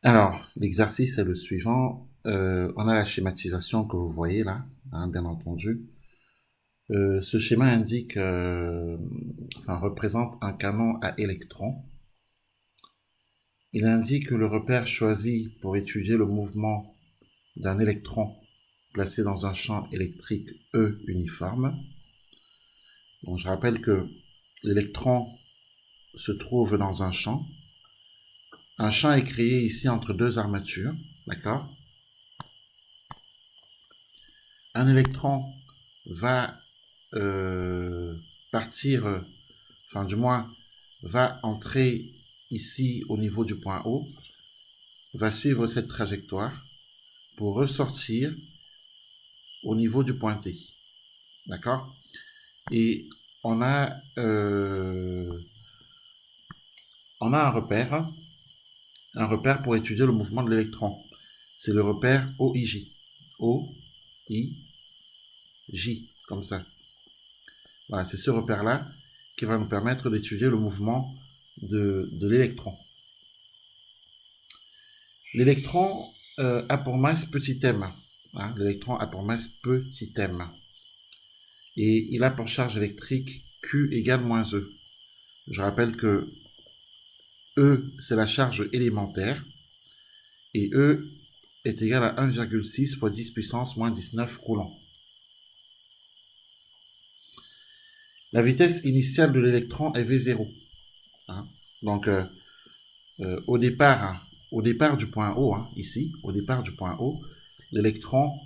Alors, l'exercice est le suivant. On a la schématisation que vous voyez là, hein, bien entendu. Ce schéma indique, représente un canon à électrons. Il indique le repère choisi pour étudier le mouvement d'un électron placé dans un champ électrique E uniforme. Donc, je rappelle que l'électron se trouve dans un champ. Un champ est créé ici entre deux armatures, d'accord? Un électron va partir, du moins, va entrer ici au niveau du point O, va suivre cette trajectoire pour ressortir au niveau du point T. D'accord? Et on a, euh, on a un repère pour étudier le mouvement de l'électron. C'est le repère OIJ. OIJ, comme ça. Voilà, c'est ce repère-là qui va nous permettre d'étudier le mouvement de l'électron. L'électron a pour masse petit m. Hein, l'électron a pour masse petit m. Et il a pour charge électrique Q égale moins E. Je rappelle que E, c'est la charge élémentaire. Et E est égal à 1,6 fois 10 puissance moins 19 coulombs. La vitesse initiale de l'électron est V0. Hein. Donc, au départ du point O, hein, ici, au départ du point O, l'électron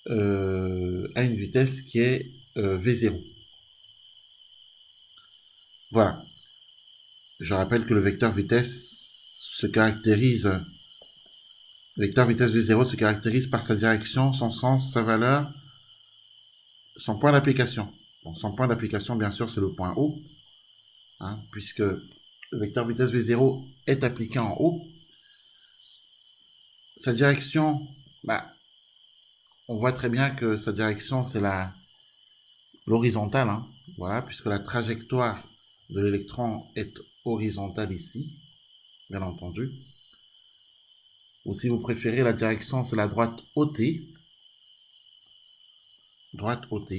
a une vitesse qui est V0. Voilà. Je rappelle que le vecteur vitesse V0 se caractérise par sa direction, son sens, sa valeur, son point d'application. Donc, son point d'application, bien sûr, c'est le point O, hein, puisque le vecteur vitesse V0 est appliqué en haut. Sa direction, on voit très bien que sa direction, c'est l'horizontale, hein, voilà, puisque la trajectoire de l'électron est horizontale ici, bien entendu. Ou si vous préférez, la direction, c'est la droite OT. Droite OT.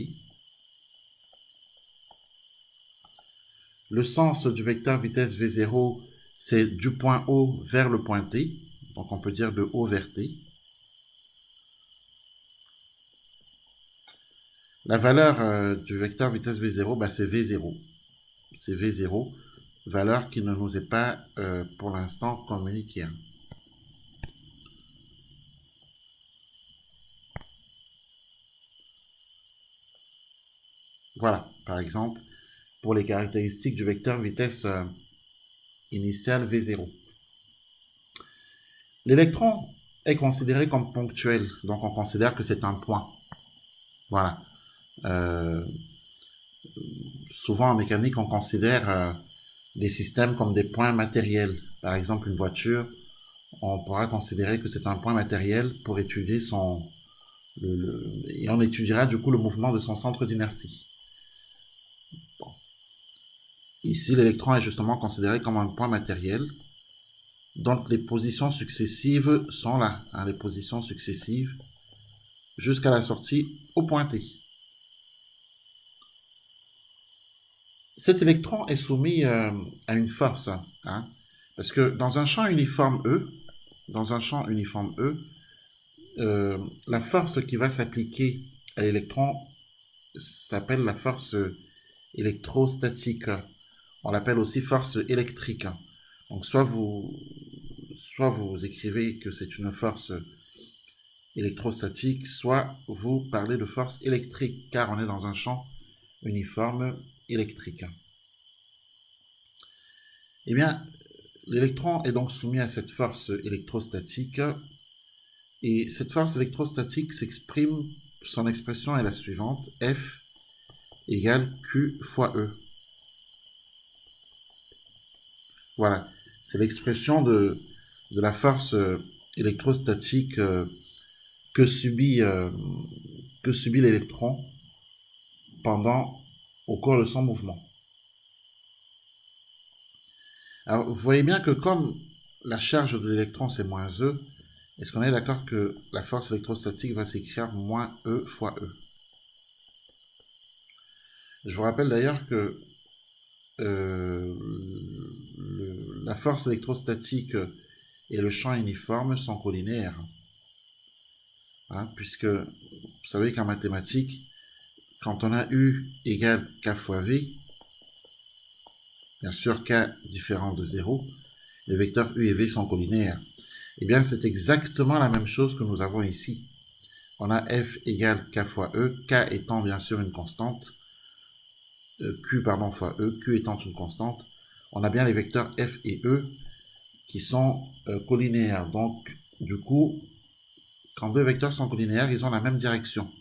Le sens du vecteur vitesse V0, c'est du point O vers le point T. Donc on peut dire de O vers T. La valeur du vecteur vitesse V0, c'est V0. C'est V0, valeur qui ne nous est pas pour l'instant communiquée. Voilà, par exemple, pour les caractéristiques du vecteur vitesse initiale V0. L'électron est considéré comme ponctuel, donc on considère que c'est un point. Voilà. Euh, Souvent en mécanique, on considère les systèmes comme des points matériels. Par exemple, une voiture, on pourra considérer que c'est un point matériel pour étudier et on étudiera du coup le mouvement de son centre d'inertie. Bon. Ici, l'électron est justement considéré comme un point matériel. Donc les positions successives sont là, hein, les positions successives jusqu'à la sortie au point T. Cet électron est soumis à une force, hein, parce que dans un champ uniforme E, la force qui va s'appliquer à l'électron s'appelle la force électrostatique. On l'appelle aussi force électrique. Donc soit vous écrivez que c'est une force électrostatique, soit vous parlez de force électrique, car on est dans un champ uniforme électrique. Eh bien, l'électron est donc soumis à cette force électrostatique, et cette force électrostatique s'exprime, son expression est la suivante, F égale Q fois E. Voilà, c'est l'expression de la force électrostatique que subit, euh, que subit l'électron au cours de son mouvement. Alors, vous voyez bien que comme la charge de l'électron, c'est moins E, est-ce qu'on est d'accord que la force électrostatique va s'écrire moins E fois E? Je vous rappelle d'ailleurs que la force électrostatique et le champ uniforme sont collinéaires. Hein, puisque vous savez qu'en mathématiques, quand on a U égale K fois V, bien sûr K différent de 0, les vecteurs U et V sont collinéaires. Eh bien, c'est exactement la même chose que nous avons ici. On a F égale K fois E, K étant bien sûr une constante, Q pardon fois E, Q étant une constante. On a bien les vecteurs F et E qui sont collinéaires. Donc, du coup, quand deux vecteurs sont collinéaires, ils ont la même direction.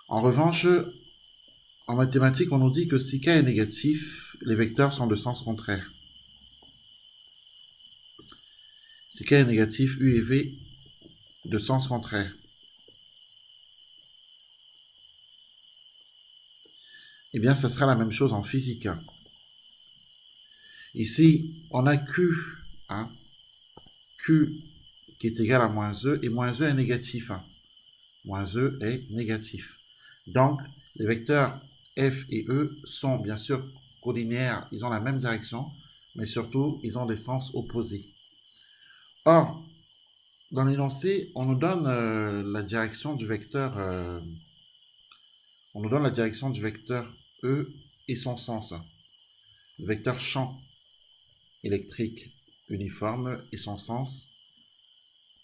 En revanche, en mathématiques, on nous dit que si K est négatif, les vecteurs sont de sens contraire. Si K est négatif, U et V de sens contraire. Eh bien, ça sera la même chose en physique. Ici, on a Q, hein, Q qui est égal à moins E, et moins E est négatif. Moins E est négatif. Donc, les vecteurs F et E sont bien sûr collinéaires, ils ont la même direction, mais surtout, ils ont des sens opposés. Or, dans l'énoncé, on nous donne la direction du vecteur, E et son sens. Le vecteur champ électrique uniforme et son sens.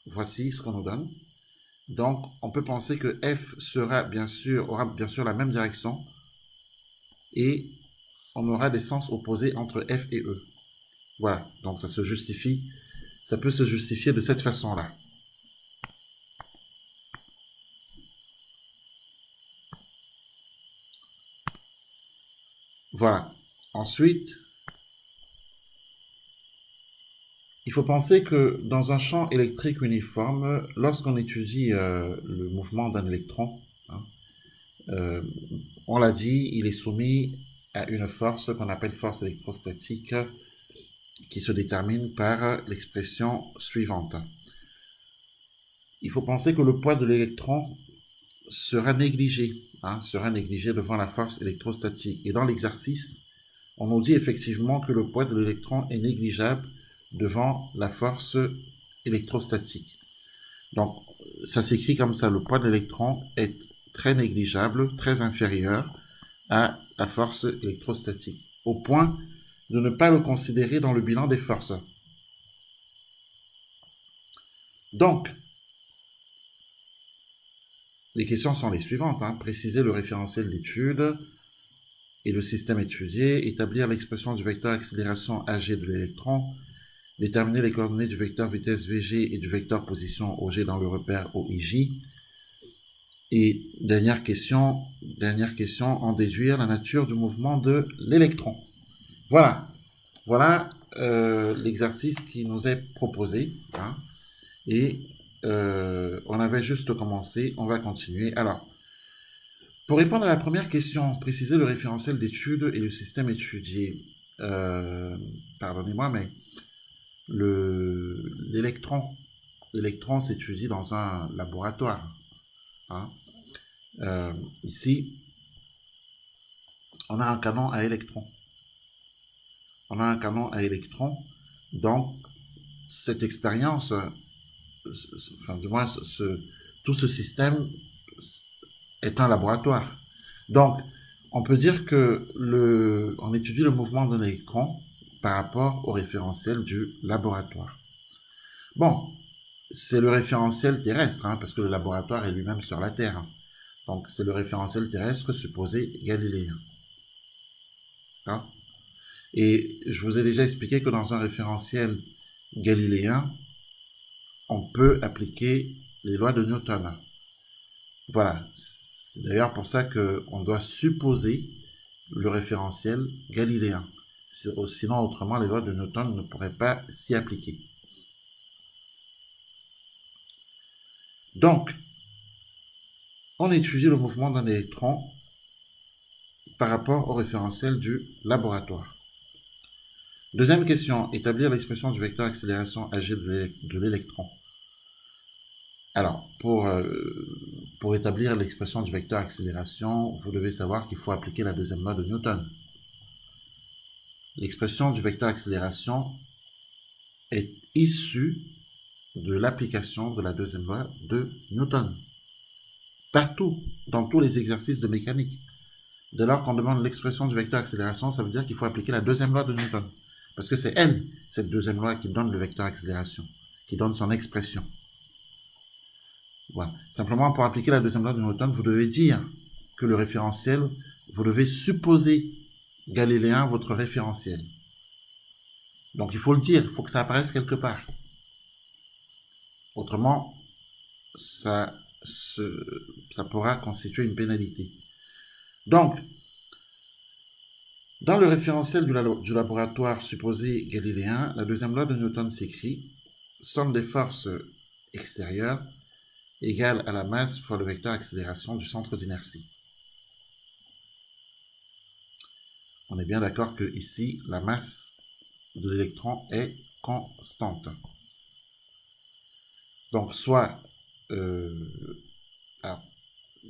Voici ce qu'on nous donne. Donc, on peut penser que F aura bien sûr la même direction et on aura des sens opposés entre F et E. Voilà, donc ça peut se justifier de cette façon-là. Voilà. Ensuite, il faut penser que dans un champ électrique uniforme, lorsqu'on étudie le mouvement d'un électron, hein, on l'a dit, il est soumis à une force qu'on appelle force électrostatique qui se détermine par l'expression suivante. Il faut penser que le poids de l'électron sera négligé devant la force électrostatique. Et dans l'exercice, on nous dit effectivement que le poids de l'électron est négligeable devant la force électrostatique. Donc, ça s'écrit comme ça, le poids de l'électron est très négligeable, très inférieur à la force électrostatique, au point de ne pas le considérer dans le bilan des forces. Donc, les questions sont les suivantes. Préciser le référentiel d'étude et le système étudié, établir l'expression du vecteur accélération AG de l'électron, déterminer les coordonnées du vecteur vitesse VG et du vecteur position OG dans le repère OIJ. Et dernière question, en déduire la nature du mouvement de l'électron. Voilà l'exercice qui nous est proposé. Et on avait juste commencé, on va continuer. Alors, pour répondre à la première question, préciser le référentiel d'étude et le système étudié. Pardonnez-moi, mais l'électron s'étudie dans un laboratoire. Ici, on a un canon à électrons. Donc, cette expérience, du moins, tout ce système est un laboratoire. Donc, on peut dire que on étudie le mouvement d'un électron par rapport au référentiel du laboratoire. Bon, c'est le référentiel terrestre, parce que le laboratoire est lui-même sur la Terre. Donc, c'est le référentiel terrestre supposé galiléen. Et je vous ai déjà expliqué que dans un référentiel galiléen, on peut appliquer les lois de Newton. Voilà. C'est d'ailleurs pour ça qu'on doit supposer le référentiel galiléen. Sinon, autrement, les lois de Newton ne pourraient pas s'y appliquer. Donc, on étudie le mouvement d'un électron par rapport au référentiel du laboratoire. Deuxième question, établir l'expression du vecteur accélération ag de l'électron. Alors, pour établir l'expression du vecteur accélération, vous devez savoir qu'il faut appliquer la deuxième loi de Newton. L'expression du vecteur accélération est issue de l'application de la deuxième loi de Newton. Partout, dans tous les exercices de mécanique. Dès lors qu'on demande l'expression du vecteur accélération, ça veut dire qu'il faut appliquer la deuxième loi de Newton. Parce que c'est elle, cette deuxième loi, qui donne le vecteur accélération, qui donne son expression. Voilà. Simplement, pour appliquer la deuxième loi de Newton, vous devez dire que le référentiel, vous devez supposer galiléen votre référentiel. Donc, il faut le dire, il faut que ça apparaisse quelque part. Autrement, ça pourra constituer une pénalité. Donc, dans le référentiel du laboratoire supposé galiléen, la deuxième loi de Newton s'écrit « Somme des forces extérieures égale à la masse fois le vecteur accélération du centre d'inertie ». On est bien d'accord que ici, la masse de l'électron est constante. Donc, soit alors,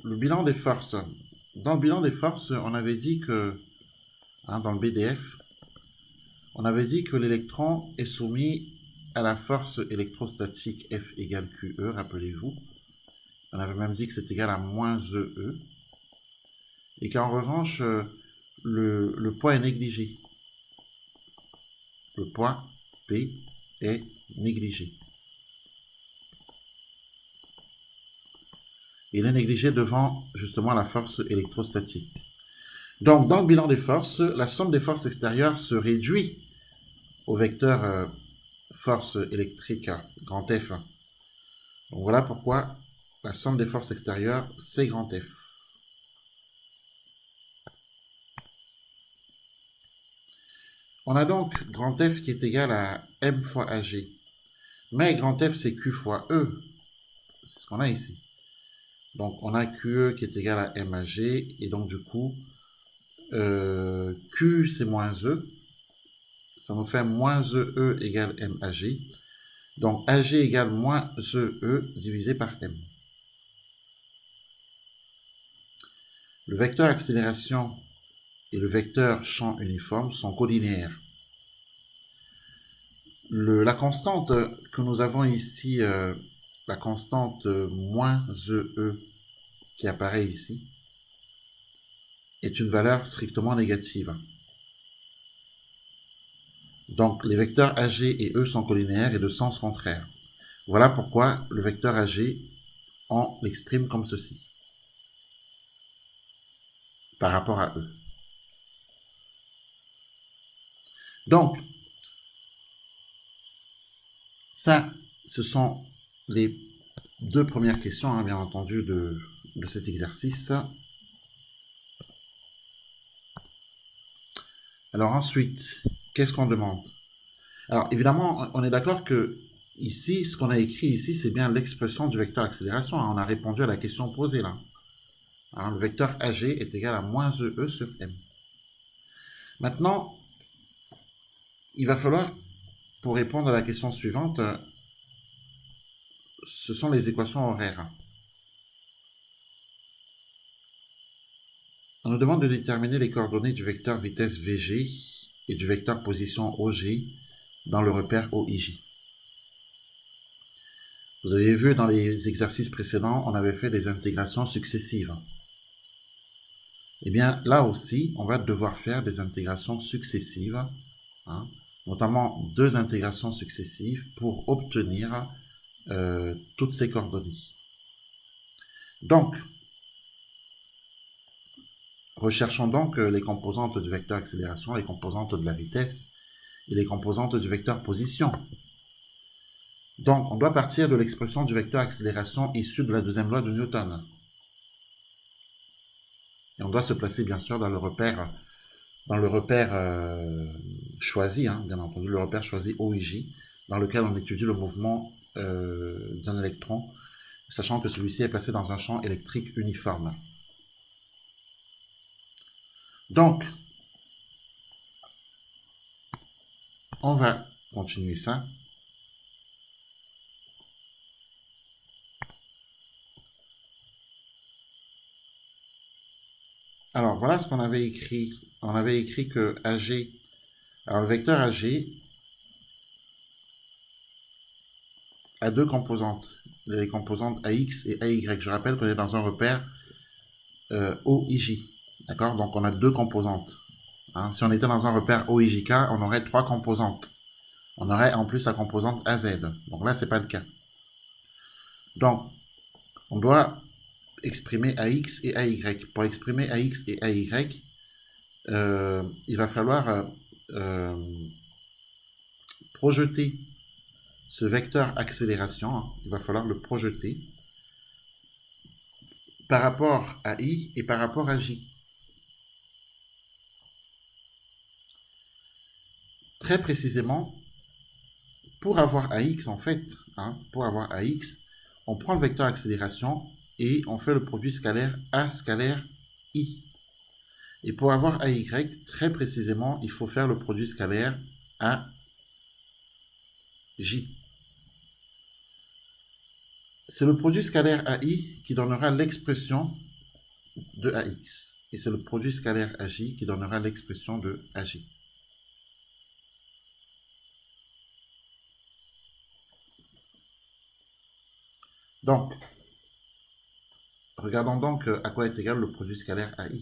le bilan des forces. Dans le bilan des forces, on avait dit que, dans le BDF, on avait dit que l'électron est soumis à la force électrostatique F égale QE, rappelez-vous. On avait même dit que c'est égal à moins EE. Et qu'en revanche, le poids est négligé. Le poids P est négligé. Il est négligé devant justement la force électrostatique. Donc, dans le bilan des forces, la somme des forces extérieures se réduit au vecteur force électrique grand F. Donc, voilà pourquoi la somme des forces extérieures, c'est grand F. On a donc grand F qui est égal à M fois AG. Mais grand F, c'est Q fois E. C'est ce qu'on a ici. Donc, on a QE qui est égal à MAG. Et donc, du coup, Q, c'est moins E. Ça nous fait moins EE égale MAG. Donc, AG égale moins EE divisé par M. Le vecteur accélération et le vecteur champ uniforme sont colinéaires. La constante que nous avons ici, la constante moins EE qui apparaît ici, est une valeur strictement négative. Donc, les vecteurs AG et E sont colinéaires et de sens contraire. Voilà pourquoi le vecteur AG, on l'exprime comme ceci, par rapport à E. Donc, ça, ce sont les deux premières questions, bien entendu, de cet exercice. Alors ensuite, qu'est-ce qu'on demande? Alors évidemment, on est d'accord que ici, ce qu'on a écrit ici, c'est bien l'expression du vecteur accélération. On a répondu à la question posée là. Alors, le vecteur AG est égal à moins EE sur M. Maintenant, il va falloir, pour répondre à la question suivante, ce sont les équations horaires. On nous demande de déterminer les coordonnées du vecteur vitesse VG et du vecteur position OG dans le repère OIJ. Vous avez vu dans les exercices précédents, on avait fait des intégrations successives. Eh bien, là aussi, on va devoir faire des intégrations successives, notamment 2 intégrations successives pour obtenir toutes ces coordonnées. Donc, recherchons donc les composantes du vecteur accélération, les composantes de la vitesse et les composantes du vecteur position. Donc, on doit partir de l'expression du vecteur accélération issue de la deuxième loi de Newton. Et on doit se placer, bien sûr, dans le repère choisi, bien entendu, le repère choisi OIJ, dans lequel on étudie le mouvement d'un électron, sachant que celui-ci est placé dans un champ électrique uniforme. Donc, On va continuer ça. Alors, voilà ce qu'on avait écrit. On avait écrit que AG, alors le vecteur AG a deux composantes. Les composantes AX et AY. Je rappelle qu'on est dans un repère OIJ. D'accord? Donc, on a deux composantes. Hein? Si on était dans un repère OIJK, on aurait trois composantes. On aurait en plus la composante AZ. Donc là, ce n'est pas le cas. Donc, on doit exprimer AX et AY. Pour exprimer AX et AY, il va falloir projeter ce vecteur accélération. Hein, il va falloir le projeter par rapport à I et par rapport à J. Très précisément, pour avoir AX, en fait, hein, pour avoir AX, on prend le vecteur accélération et on fait le produit scalaire A scalaire I. Et pour avoir AY, très précisément, il faut faire le produit scalaire AJ. C'est le produit scalaire AI qui donnera l'expression de AX. Et c'est le produit scalaire AJ qui donnera l'expression de AJ. Donc, regardons donc à quoi est égal le produit scalaire AI.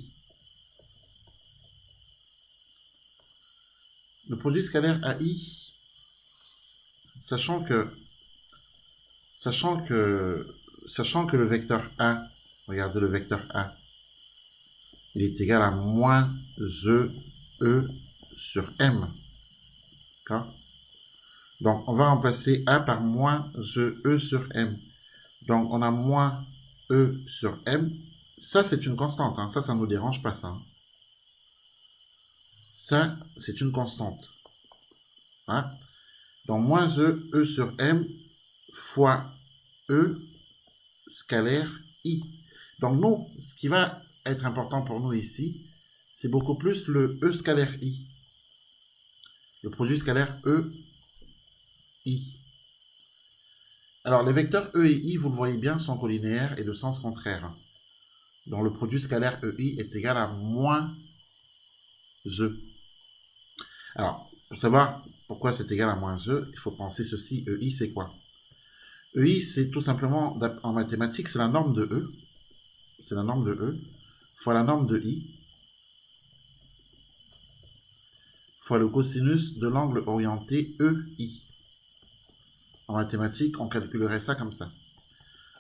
Le produit scalaire AI, sachant que le vecteur A, regardez le vecteur A, il est égal à moins E sur M. D'accord? Donc, on va remplacer A par moins E sur M. Donc, on a moins E sur M. Ça, c'est une constante. Hein. Ça ne nous dérange pas, ça. Hein. Ça, c'est une constante. Hein. Donc, moins E sur M fois E scalaire I. Donc, nous, ce qui va être important pour nous ici, c'est beaucoup plus le E scalaire I. Le produit scalaire E, I. Alors, les vecteurs E et I, vous le voyez bien, sont collinéaires et de sens contraire. Donc, le produit scalaire EI est égal à moins E. Alors, pour savoir pourquoi c'est égal à moins E, il faut penser ceci. EI, c'est quoi? EI, c'est tout simplement, en mathématiques, c'est la norme de E. C'est la norme de E fois la norme de I fois le cosinus de l'angle orienté EI. En mathématiques, on calculerait ça comme ça.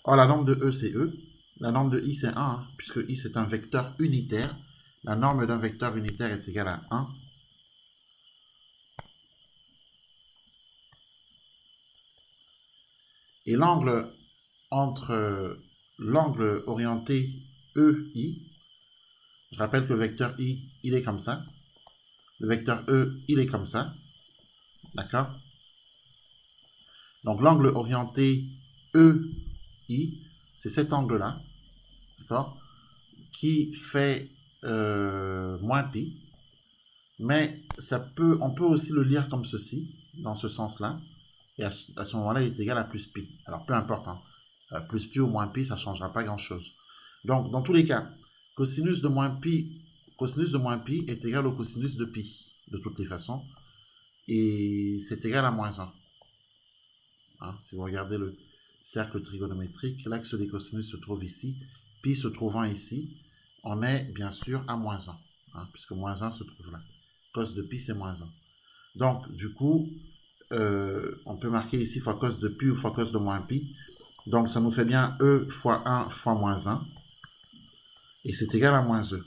Or, la norme de E, c'est E. La norme de I, c'est 1, hein, puisque I, c'est un vecteur unitaire. La norme d'un vecteur unitaire est égale à 1. Et l'angle entre l'angle orienté EI, je rappelle que le vecteur I, il est comme ça. Le vecteur E, il est comme ça. D'accord? Donc l'angle orienté EI, c'est cet angle-là. D'accord? Qui fait moins pi. Mais on peut aussi le lire comme ceci, dans ce sens-là. Et à ce moment-là, il est égal à plus pi. Alors peu importe, hein. Plus pi ou moins pi, ça ne changera pas grand-chose. Donc, dans tous les cas, cosinus de moins pi est égal au cosinus de pi, de toutes les façons. Et c'est égal à moins 1. Hein, si vous regardez le cercle trigonométrique, l'axe des cosinus se trouve ici. Pi se trouvant ici, on est bien sûr à moins 1. Hein, puisque moins 1 se trouve là. Cos de pi, c'est moins 1. Donc, du coup, on peut marquer ici fois cos de pi ou fois cos de moins pi. Donc, ça nous fait bien E fois 1 fois moins 1. Et c'est égal à moins E.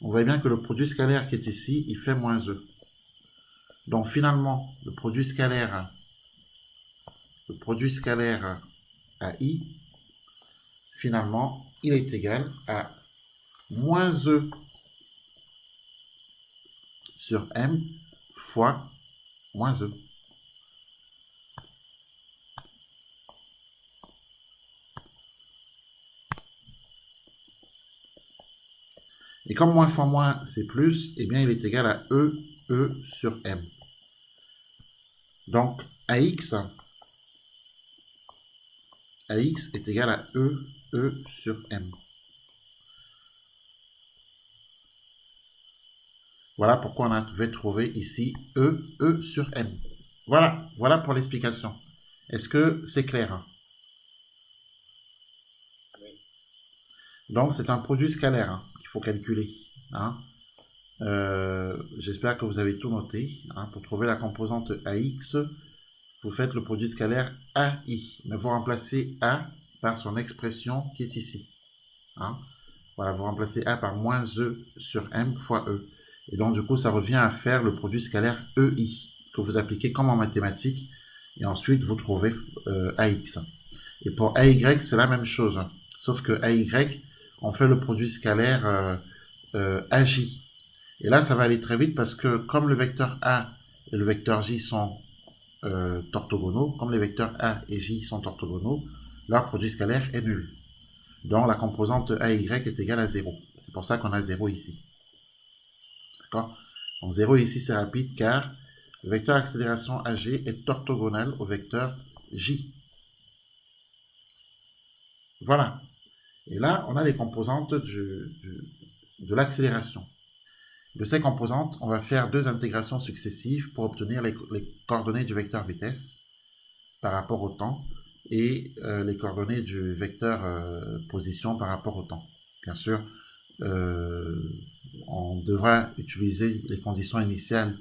On voit bien que le produit scalaire qui est ici, il fait moins E. Donc, finalement, le produit scalaire à I, finalement, il est égal à moins E sur M fois moins E. Et comme moins fois moins, c'est plus, eh bien, il est égal à E sur M. Donc, AX est égal à E sur M. Voilà pourquoi on avait trouvé ici E sur M. Voilà pour l'explication. Est-ce que c'est clair? Donc, c'est un produit scalaire qu'il faut calculer. J'espère que vous avez tout noté. Pour trouver la composante AX, vous faites le produit scalaire AI. Mais vous remplacez A par son expression qui est ici. Voilà, vous remplacez A par moins E sur M fois E. Et donc, du coup, ça revient à faire le produit scalaire EI, que vous appliquez comme en mathématiques. Et ensuite, vous trouvez AX. Et pour AY, c'est la même chose. Sauf que AY, on fait le produit scalaire AJ. Et là, ça va aller très vite parce que comme le vecteur A et le vecteur J sont orthogonaux, comme les vecteurs A et J sont orthogonaux, leur produit scalaire est nul. Donc la composante AY est égale à 0. C'est pour ça qu'on a 0 ici. D'accord? Donc 0 ici, c'est rapide car le vecteur accélération AG est orthogonal au vecteur J. Voilà. Et là, on a les composantes de l'accélération. De ces composantes, on va faire deux intégrations successives pour obtenir les coordonnées du vecteur vitesse par rapport au temps et les coordonnées du vecteur position par rapport au temps. Bien sûr, on devra utiliser les conditions initiales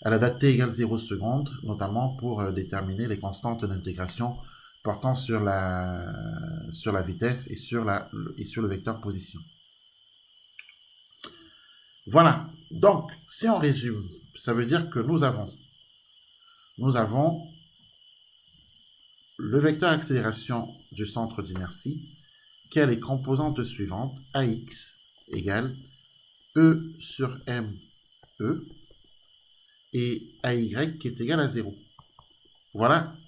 à la date t égale 0 secondes, notamment pour déterminer les constantes d'intégration portant sur la vitesse et sur le vecteur position. Voilà. Donc, si on résume, ça veut dire que nous avons le vecteur accélération du centre d'inertie qui a les composantes suivantes. AX égale E sur M E et AY qui est égal à 0. Voilà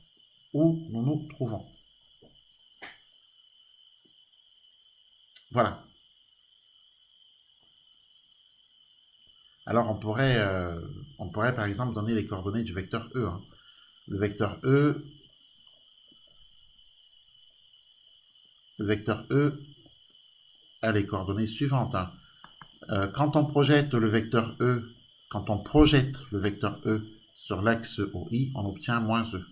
où nous nous trouvons. Voilà. Alors on pourrait par exemple donner les coordonnées du vecteur E. Le vecteur E a les coordonnées suivantes. Quand on projette le vecteur E sur l'axe OI, on obtient moins E.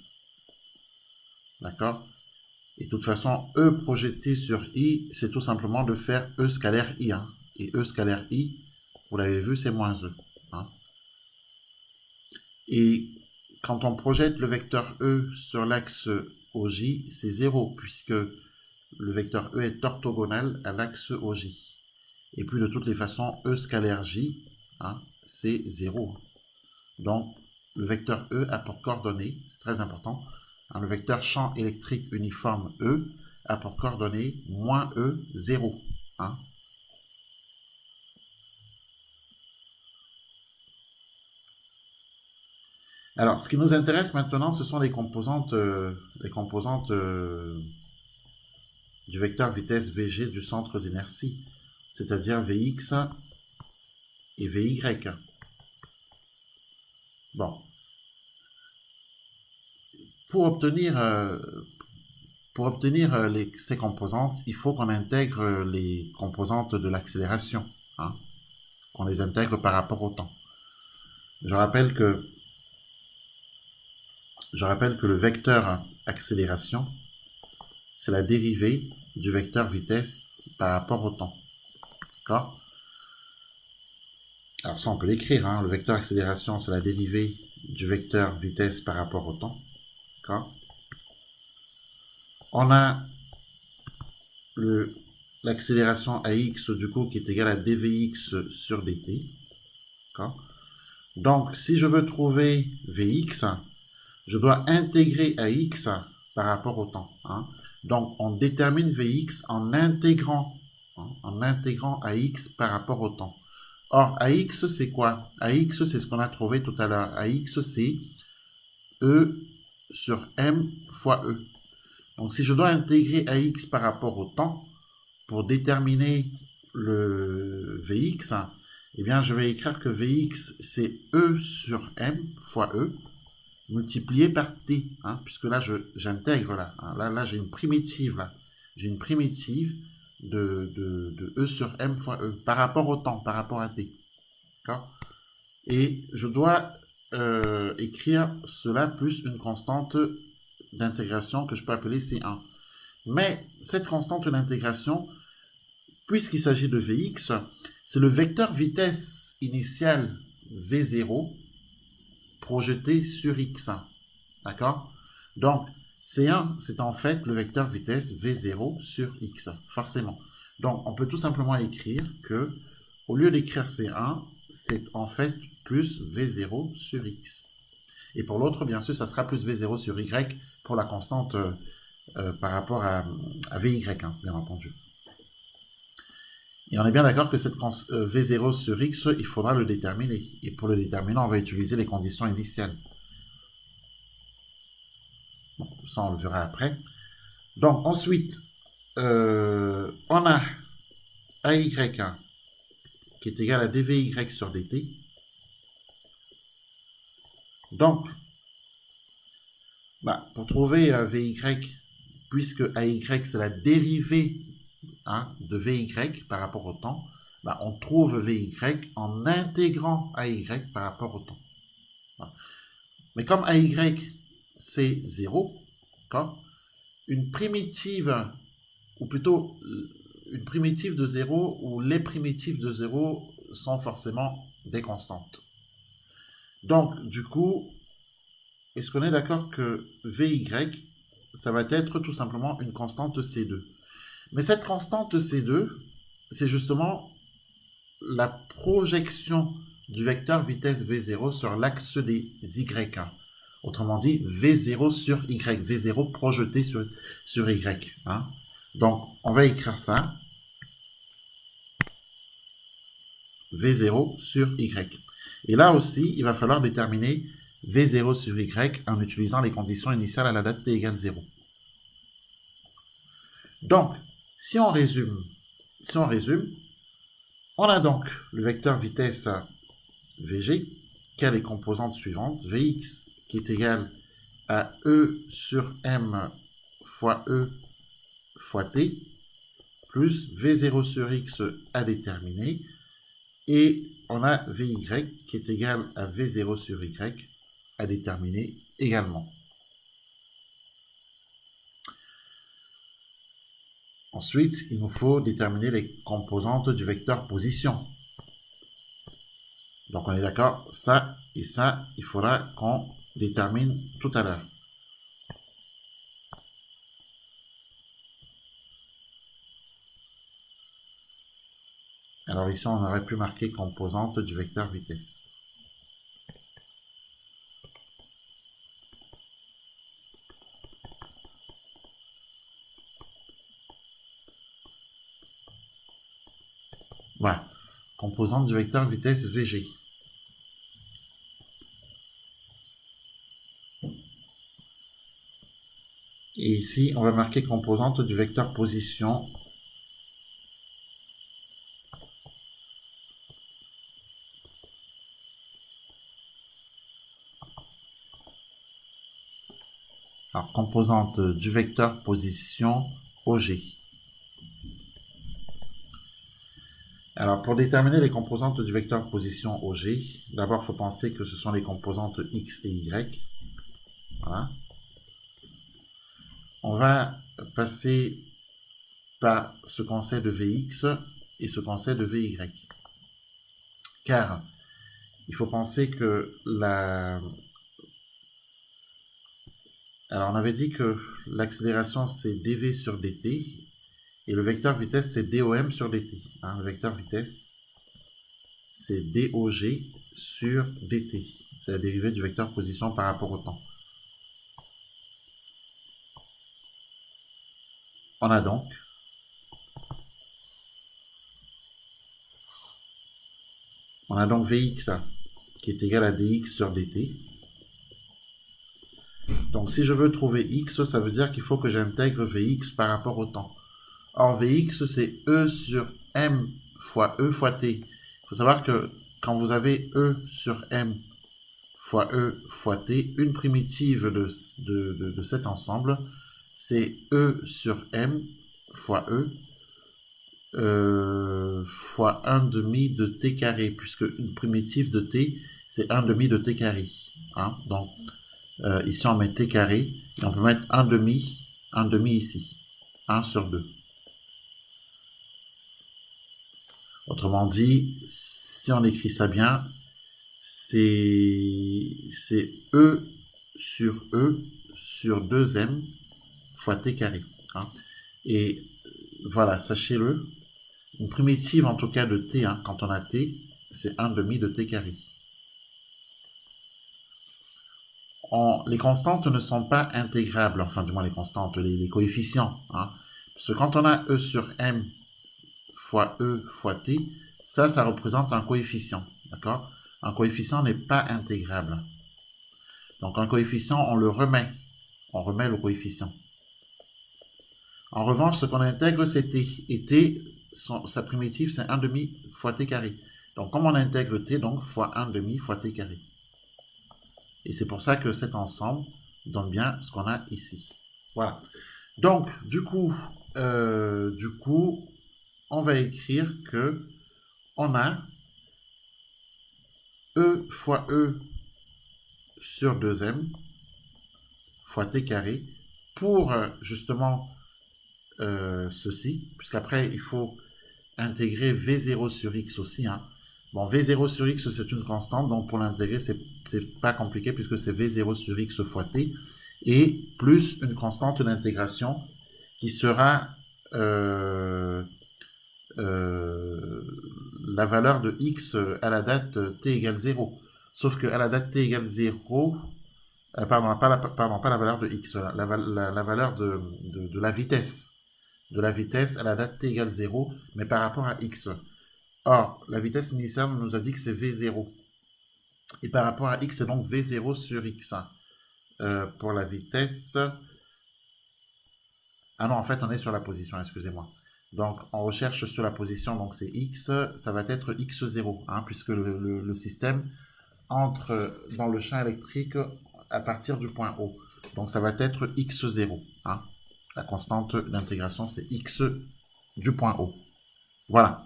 D'accord? Et de toute façon, E projeté sur I, c'est tout simplement de faire E scalaire I. Et E scalaire I, vous l'avez vu, c'est moins E. Et quand on projette le vecteur E sur l'axe OJ, c'est 0, puisque le vecteur E est orthogonal à l'axe OJ. Et puis de toutes les façons, E scalaire J, c'est 0. Donc, le vecteur E a pour coordonnées, c'est très important, le vecteur champ électrique uniforme E a pour coordonnées moins E, 0. Alors, ce qui nous intéresse maintenant, ce sont les composantes du vecteur vitesse VG du centre d'inertie, c'est-à-dire Vx et Vy. Bon. Pour obtenir ces composantes, il faut qu'on intègre les composantes de l'accélération, qu'on les intègre par rapport au temps. Je rappelle que le vecteur accélération, c'est la dérivée du vecteur vitesse par rapport au temps. D'accord? Alors ça, on peut l'écrire. Le vecteur accélération, c'est la dérivée du vecteur vitesse par rapport au temps. D'accord? On a l'accélération AX, du coup, qui est égale à dvx sur dt. D'accord? Donc, si je veux trouver Vx, je dois intégrer AX par rapport au temps. Donc, on détermine Vx en intégrant AX par rapport au temps. Or, AX, c'est quoi? AX, c'est ce qu'on a trouvé tout à l'heure. AX, c'est E sur M fois E. Donc, si je dois intégrer AX par rapport au temps pour déterminer le Vx, eh bien, je vais écrire que Vx, c'est E sur M fois E. multiplié par t, hein, puisque là, j'intègre là. Hein, là j'ai une primitive là. J'ai une primitive de E sur M fois E, par rapport au temps, par rapport à t. D'accord? Et je dois écrire cela plus une constante d'intégration que je peux appeler C1. Mais cette constante d'intégration, puisqu'il s'agit de Vx, c'est le vecteur vitesse initiale V0 projeté sur X. D'accord? Donc, C1, c'est en fait le vecteur vitesse V0 sur X, forcément. Donc, on peut tout simplement écrire que, au lieu d'écrire C1, c'est en fait plus V0 sur X. Et pour l'autre, bien sûr, ça sera plus V0 sur Y pour la constante par rapport à VY, hein, bien entendu. Et on est bien d'accord que cette V0 sur X, il faudra le déterminer. Et pour le déterminer, on va utiliser les conditions initiales. Bon, ça, on le verra après. Donc, ensuite, on a AY qui est égal à dVy sur dt. Donc, pour trouver Vy, puisque AY, c'est la dérivée de Vy par rapport au temps, on trouve Vy en intégrant AY par rapport au temps. Voilà. Mais comme AY, c'est 0, une primitive, ou plutôt une primitive de 0, où les primitives de 0 sont forcément des constantes. Donc, du coup, est-ce qu'on est d'accord que Vy, ça va être tout simplement une constante C2? Mais cette constante C2, c'est justement la projection du vecteur vitesse V0 sur l'axe des Y. Autrement dit, V0 sur Y. V0 projeté sur Y. Hein. Donc, on va écrire ça. V0 sur Y. Et là aussi, il va falloir déterminer V0 sur Y en utilisant les conditions initiales à la date t égale 0. Donc, si on résume, on a donc le vecteur vitesse Vg qui a les composantes suivantes. Vx qui est égal à E sur M fois E fois T plus V0 sur X à déterminer. Et on a Vy qui est égal à V0 sur Y à déterminer également. Ensuite, il nous faut déterminer les composantes du vecteur position. Donc on est d'accord, ça et ça, il faudra qu'on détermine tout à l'heure. Alors ici, on aurait pu marquer composante du vecteur vitesse. Voilà, composante du vecteur vitesse Vg. Et ici, on va marquer composante du vecteur position. Alors, composante du vecteur position OG. Alors, pour déterminer les composantes du vecteur position OG, d'abord, il faut penser que ce sont les composantes X et Y. Voilà. On va passer par ce qu'on sait de Vx et ce qu'on sait de Vy. Car il faut penser que Alors, on avait dit que l'accélération, c'est dv sur dt, et le vecteur vitesse, c'est dom sur dt. Hein, le vecteur vitesse, c'est dog sur dt. C'est la dérivée du vecteur position par rapport au temps. On a donc Vx qui est égal à dx sur dt. Donc, si je veux trouver x, ça veut dire qu'il faut que j'intègre Vx par rapport au temps. Or, Vx, c'est E sur M fois E fois T. Il faut savoir que quand vous avez E sur M fois E fois T. Une primitive de cet ensemble, c'est E sur M fois E fois 1 demi de T carré, puisque une primitive de T, c'est 1 demi de T carré. Hein? Donc, ici, on met T carré, et on peut mettre 1 demi ici. 1 sur 2. Autrement dit, si on écrit ça bien, c'est E sur 2M fois T carré. Hein? Et voilà, sachez-le, une primitive en tout cas de T, hein, quand on a T, c'est 1 demi de T carré. Les constantes ne sont pas intégrables, enfin du moins les constantes, les coefficients. Hein, parce que quand on a E sur M fois E fois T, ça représente un coefficient. D'accord? Un coefficient n'est pas intégrable. Donc un coefficient, on le remet. On remet le coefficient. En revanche, ce qu'on intègre, c'est T. Et T, sa primitive, c'est 1 demi fois T carré. Donc comme on intègre T, donc fois 1 demi fois T carré. Et c'est pour ça que cet ensemble donne bien ce qu'on a ici. Voilà. Donc, du coup, on va écrire que on a E fois E sur 2M fois T carré pour justement ceci, puisqu'après, il faut intégrer V0 sur X aussi. Hein. Bon, V0 sur X, c'est une constante, donc pour l'intégrer, c'est pas compliqué puisque c'est V0 sur X fois T, et plus une constante d'intégration qui sera la valeur de X à la date T égale 0. Sauf que à la date T égale 0, pardon, pas la valeur de X, la valeur de la vitesse. De la vitesse à la date T égale 0, mais par rapport à X. Or, la vitesse initiale nous a dit que c'est V0. Et par rapport à X, c'est donc V0 sur X. Pour la vitesse... Ah non, en fait, on est sur la position, excusez-moi. Donc, on recherche sur la position, donc c'est X, ça va être X0, hein, puisque le système entre dans le champ électrique à partir du point O. Donc, ça va être X0. Hein. La constante d'intégration, c'est X du point O. Voilà.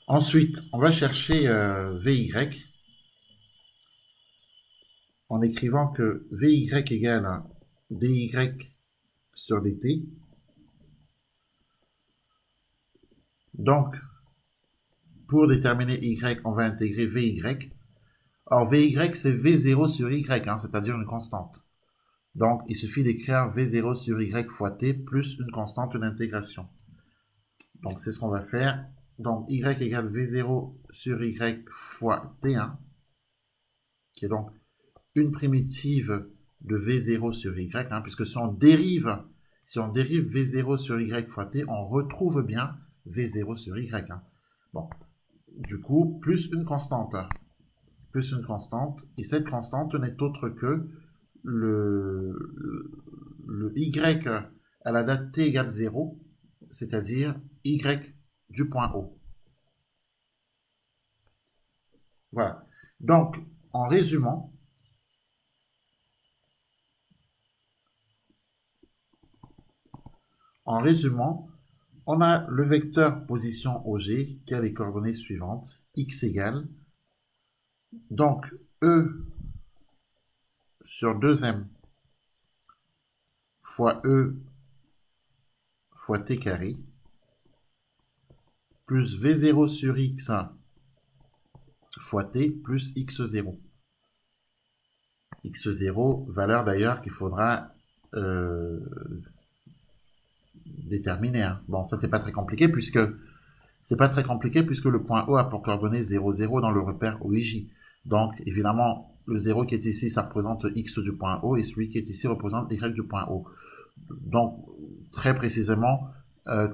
Ensuite, on va chercher Vy en écrivant que Vy égale dy sur dt. Donc, pour déterminer y, on va intégrer Vy. Or, Vy, c'est V0 sur y, hein, c'est-à-dire une constante. Donc, il suffit d'écrire V0 sur y fois t plus une constante d'intégration. Donc, c'est ce qu'on va faire. Donc, y égale V0 sur y fois t1, qui est donc une primitive de V0 sur y, hein, puisque si on dérive V0 sur y fois t, on retrouve bien V0 sur y. Hein. Bon, du coup, plus une constante. Plus une constante, et cette constante n'est autre que le y à la date t égale 0, c'est-à-dire y du point O. Voilà. Donc, en résumant, on a le vecteur position OG qui a les coordonnées suivantes. X égale, donc E sur 2M fois E fois T carré, plus V0 sur X fois T plus X0. X0, valeur d'ailleurs qu'il faudra déterminer. Hein. Bon, ça c'est pas très compliqué puisque le point O a pour coordonnées 0, 0 dans le repère OIJ. Donc évidemment, le 0 qui est ici, ça représente X du point O, et celui qui est ici représente Y du point O. Donc, très précisément,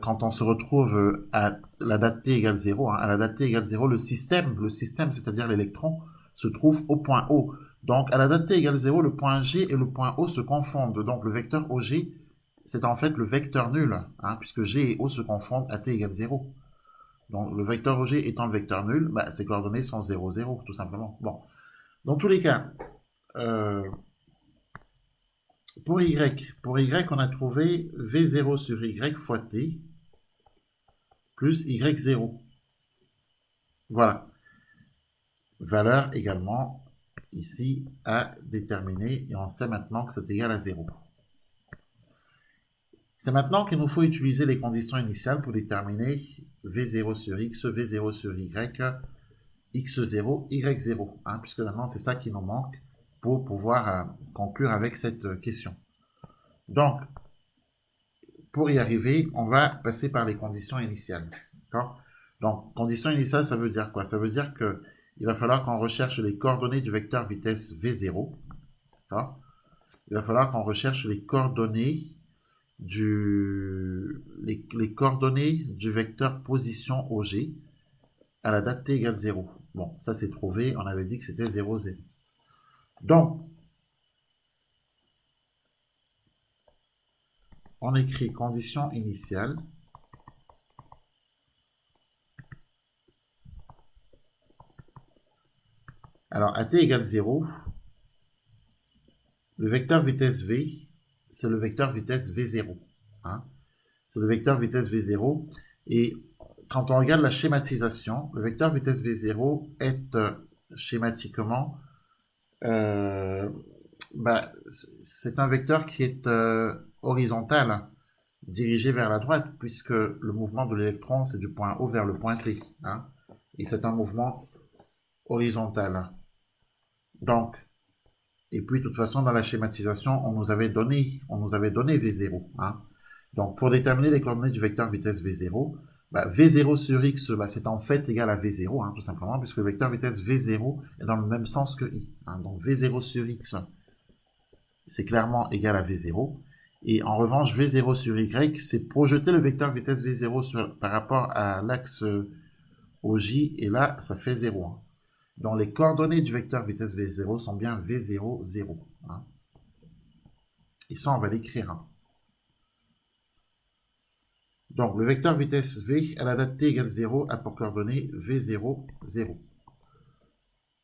quand on se retrouve à la date t égale 0, hein, à la date t égale 0, le système, c'est-à-dire l'électron, se trouve au point O. Donc, à la date t égale 0, le point G et le point O se confondent. Donc, le vecteur OG, c'est en fait le vecteur nul, hein, puisque G et O se confondent à t égale 0. Donc, le vecteur OG étant le vecteur nul, bah, ses coordonnées sont 0, 0, tout simplement. Bon. Dans tous les cas, pour Y, on a trouvé V0 sur Y fois T plus Y0. Voilà. Valeur également ici à déterminer et on sait maintenant que c'est égal à 0. C'est maintenant qu'il nous faut utiliser les conditions initiales pour déterminer V0 sur X, V0 sur Y, X0, Y0, hein, puisque maintenant c'est ça qui nous manque pour pouvoir conclure avec cette question. Donc, pour y arriver, on va passer par les conditions initiales. D'accord? Donc, condition initiale, ça veut dire quoi? Ça veut dire que il va falloir qu'on recherche les coordonnées du vecteur vitesse V0. D'accord? Il va falloir qu'on recherche les coordonnées les coordonnées du vecteur position OG à la date t égale 0. Bon, ça c'est trouvé, on avait dit que c'était 0, 0. Donc, on écrit condition initiale. Alors, à t égale 0, le vecteur vitesse V, c'est le vecteur vitesse V0. Hein? C'est le vecteur vitesse V0. Et quand on regarde la schématisation, le vecteur vitesse V0 est schématiquement... c'est un vecteur qui est horizontal, dirigé vers la droite, puisque le mouvement de l'électron, c'est du point O vers le point T. Hein? Et c'est un mouvement horizontal. Donc, et puis de toute façon, dans la schématisation, on nous avait donné V0. Hein? Donc, pour déterminer les coordonnées du vecteur vitesse V0, V0 sur X, c'est en fait égal à V0, hein, tout simplement, puisque le vecteur vitesse V0 est dans le même sens que I. Hein? Donc, V0 sur X, c'est clairement égal à V0. Et en revanche, V0 sur Y, c'est projeter le vecteur vitesse V0 par rapport à l'axe OJ, et là, ça fait 0. Hein. Donc, les coordonnées du vecteur vitesse V0 sont bien V0, 0. Hein. Et ça, on va l'écrire. Hein. Donc, le vecteur vitesse V à la date t égale 0 a pour coordonnées V0, 0.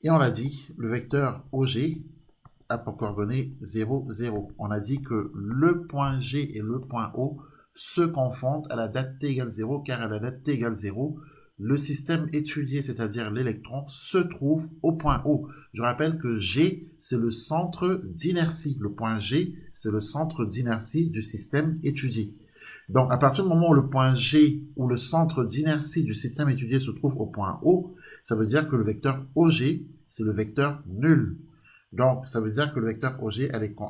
Et on l'a dit, le vecteur OG a pour coordonnées 0, 0. On a dit que le point G et le point O se confondent à la date t égale 0, car à la date t égale 0, le système étudié, c'est-à-dire l'électron, se trouve au point O. Je rappelle que G, c'est le centre d'inertie. Le point G, c'est le centre d'inertie du système étudié. Donc, à partir du moment où le point G, ou le centre d'inertie du système étudié se trouve au point O, ça veut dire que le vecteur OG, c'est le vecteur nul. Donc, ça veut dire que le vecteur OG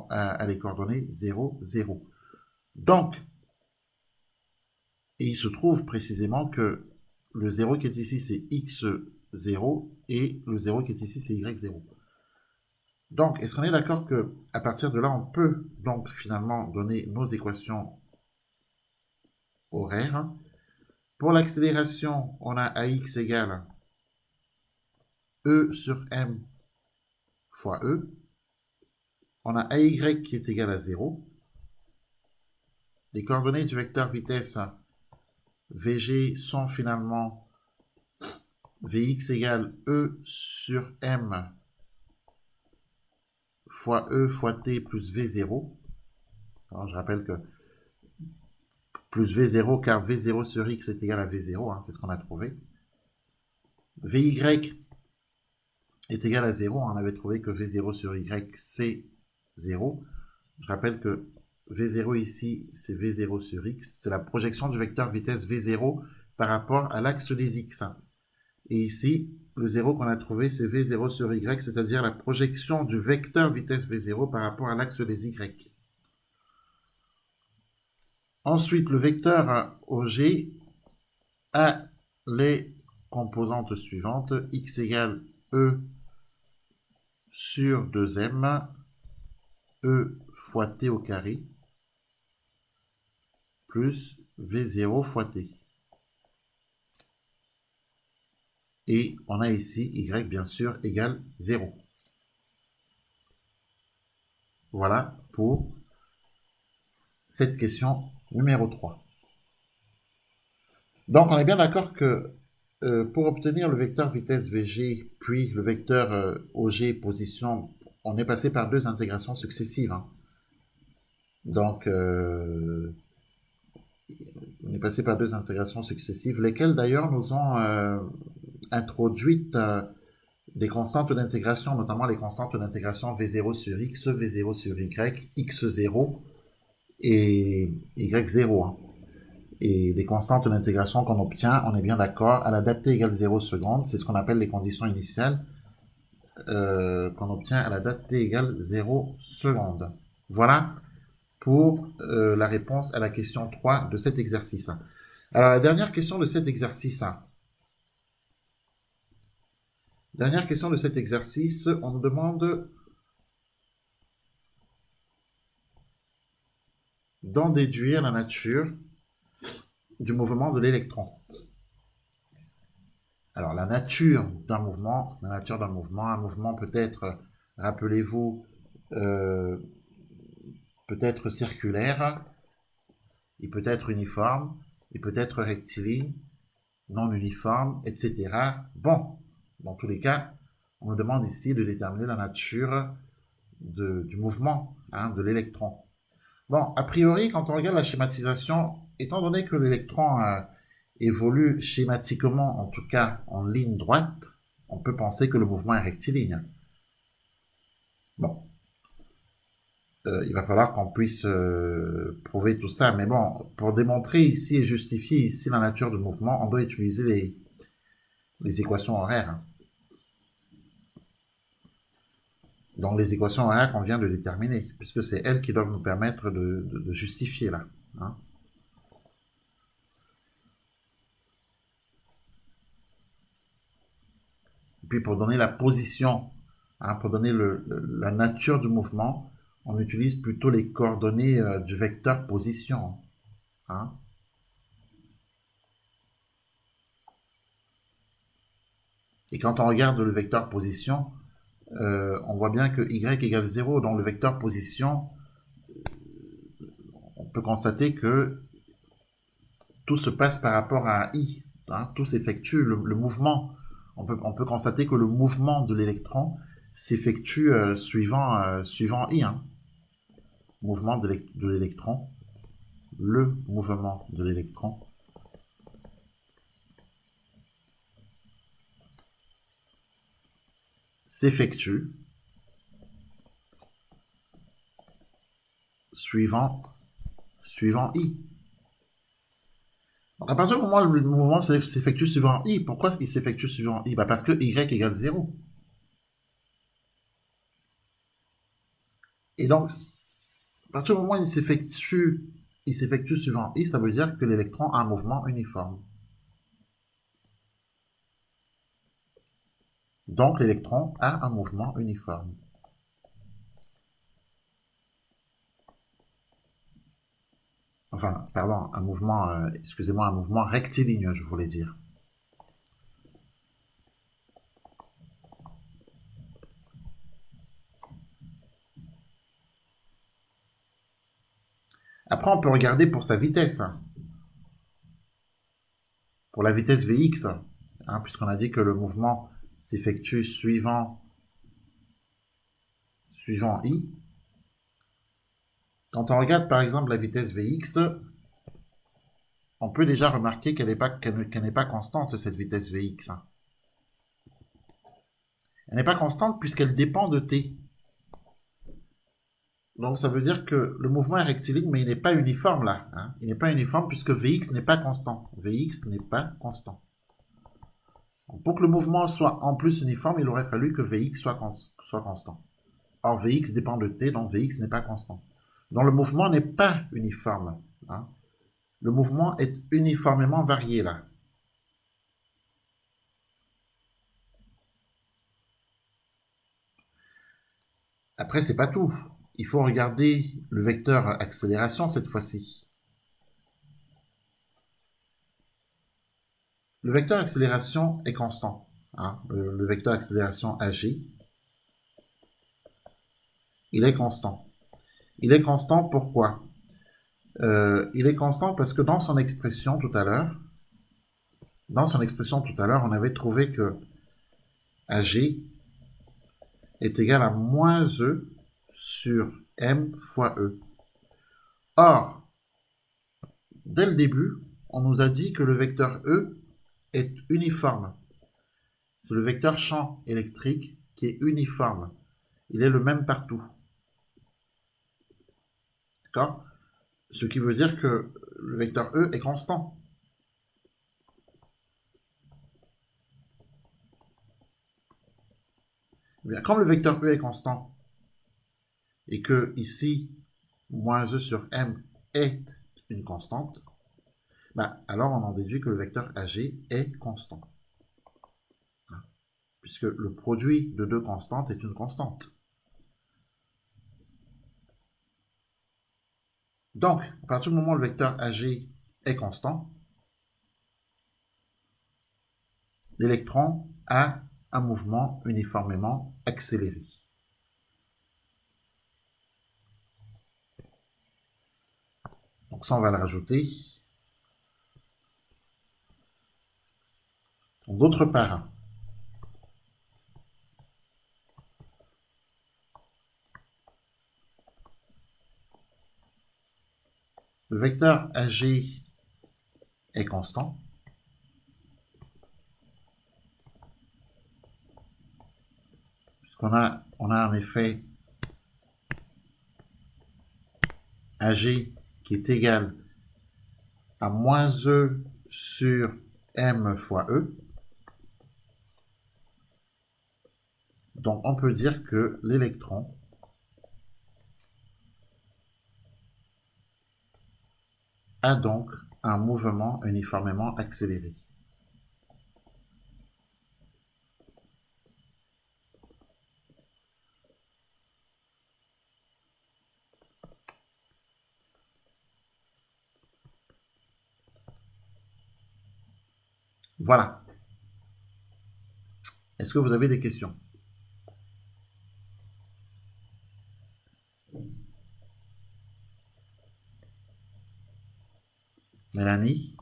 a les coordonnées 0, 0. Donc, et il se trouve précisément que le 0 qui est ici, c'est x0, et le 0 qui est ici, c'est y0. Donc, est-ce qu'on est d'accord que à partir de là, on peut donc finalement donner nos équations horaires? Pour l'accélération, on a AX égale E sur M fois E. On a AY qui est égal à 0. Les coordonnées du vecteur vitesse VG sont finalement Vx égale E sur M fois E fois T plus V0. Alors, je rappelle que plus V0 car V0 sur X est égal à V0, hein, c'est ce qu'on a trouvé. Vy est égal à 0, on avait trouvé que V0 sur Y c'est 0. Je rappelle que V0 ici, c'est V0 sur X, c'est la projection du vecteur vitesse V0 par rapport à l'axe des X. Et ici, le 0 qu'on a trouvé, c'est V0 sur Y, c'est-à-dire la projection du vecteur vitesse V0 par rapport à l'axe des Y. Ensuite, le vecteur OG a les composantes suivantes. X égale E sur 2M, E fois T au carré, plus V0 fois T. Et on a ici Y, bien sûr, égale 0. Voilà pour cette question numéro 3. Donc, on est bien d'accord que pour obtenir le vecteur vitesse Vg, puis le vecteur OG position, on est passé par deux intégrations successives. Hein. Donc, on est passé par deux intégrations successives, lesquelles d'ailleurs nous ont introduites des constantes d'intégration, notamment les constantes d'intégration V0 sur X, V0 sur Y, X0 et Y0. Hein. Et les constantes d'intégration qu'on obtient, on est bien d'accord, à la date t égale 0 secondes, c'est ce qu'on appelle les conditions initiales, qu'on obtient à la date t égale 0 secondes. Voilà pour la réponse à la question 3 de cet exercice. Alors, la dernière question de cet exercice. Dernière question de cet exercice, on nous demande d'en déduire la nature du mouvement de l'électron. Alors, la nature d'un mouvement, un mouvement peut être, rappelez-vous, peut être circulaire, il peut être uniforme, il peut être rectiligne, non uniforme, etc. Bon, dans tous les cas, on nous demande ici de déterminer la nature du mouvement hein, de l'électron. Bon, a priori, quand on regarde la schématisation, étant donné que l'électron évolue schématiquement, en tout cas en ligne droite, on peut penser que le mouvement est rectiligne. Bon, il va falloir qu'on puisse prouver tout ça, mais bon, pour démontrer ici et justifier ici la nature du mouvement, on doit utiliser les équations horaires. Hein. Donc les équations horaires qu'on vient de déterminer, puisque c'est elles qui doivent nous permettre de justifier là. Hein. Et puis pour donner la position, hein, pour donner la nature du mouvement, on utilise plutôt les coordonnées du vecteur position. Hein. Et quand on regarde le vecteur position, on voit bien que y égale 0, donc le vecteur position, on peut constater que tout se passe par rapport à i, hein, tout s'effectue, le mouvement, on peut constater que le mouvement de l'électron s'effectue suivant i, hein. Mouvement de l'électron, le mouvement de l'électron s'effectue suivant i. Donc à partir du moment où le mouvement s'effectue suivant i, pourquoi il s'effectue suivant i? Parce que y égale 0. Et donc, à partir du moment où il s'effectue suivant i, ça veut dire que l'électron a un mouvement uniforme. Donc l'électron a un mouvement uniforme. Enfin, pardon, un mouvement, excusez-moi, un mouvement rectiligne, je voulais dire. Après, on peut regarder pour sa vitesse. Pour la vitesse Vx, hein, puisqu'on a dit que le mouvement s'effectue suivant i. Quand on regarde par exemple la vitesse Vx, on peut déjà remarquer qu'elle n'est pas constante, cette vitesse Vx. Elle n'est pas constante puisqu'elle dépend de t. Donc ça veut dire que le mouvement est rectiligne, mais il n'est pas uniforme là. Hein. Il n'est pas uniforme puisque Vx n'est pas constant. Vx n'est pas constant. Donc, pour que le mouvement soit en plus uniforme, il aurait fallu que Vx soit constant. Or Vx dépend de t, donc Vx n'est pas constant. Donc le mouvement n'est pas uniforme. Hein. Le mouvement est uniformément varié là. Après, c'est pas tout. Il faut regarder le vecteur accélération cette fois-ci. Le vecteur accélération est constant. Hein. Le vecteur accélération AG, il est constant. Il est constant pourquoi? Il est constant parce que dans son expression tout à l'heure, Dans son expression tout à l'heure, on avait trouvé que AG est égal à moins E sur M fois E. Or, dès le début, on nous a dit que le vecteur E est uniforme. C'est le vecteur champ électrique qui est uniforme. Il est le même partout. D'accord? Ce qui veut dire que le vecteur E est constant. Eh bien, comme le vecteur E est constant, et que ici, moins E sur M est une constante, bah, alors on en déduit que le vecteur AG est constant. Puisque le produit de deux constantes est une constante. Donc, à partir du moment où le vecteur AG est constant, l'électron a un mouvement uniformément accéléré. Donc ça, on va le rajouter. D'autre part, le vecteur AG est constant. Puisqu'on a en effet AG qui est égal à moins E sur M fois E. Donc on peut dire que l'électron a donc un mouvement uniformément accéléré. Voilà. Est-ce que vous avez des questions? Mélanie?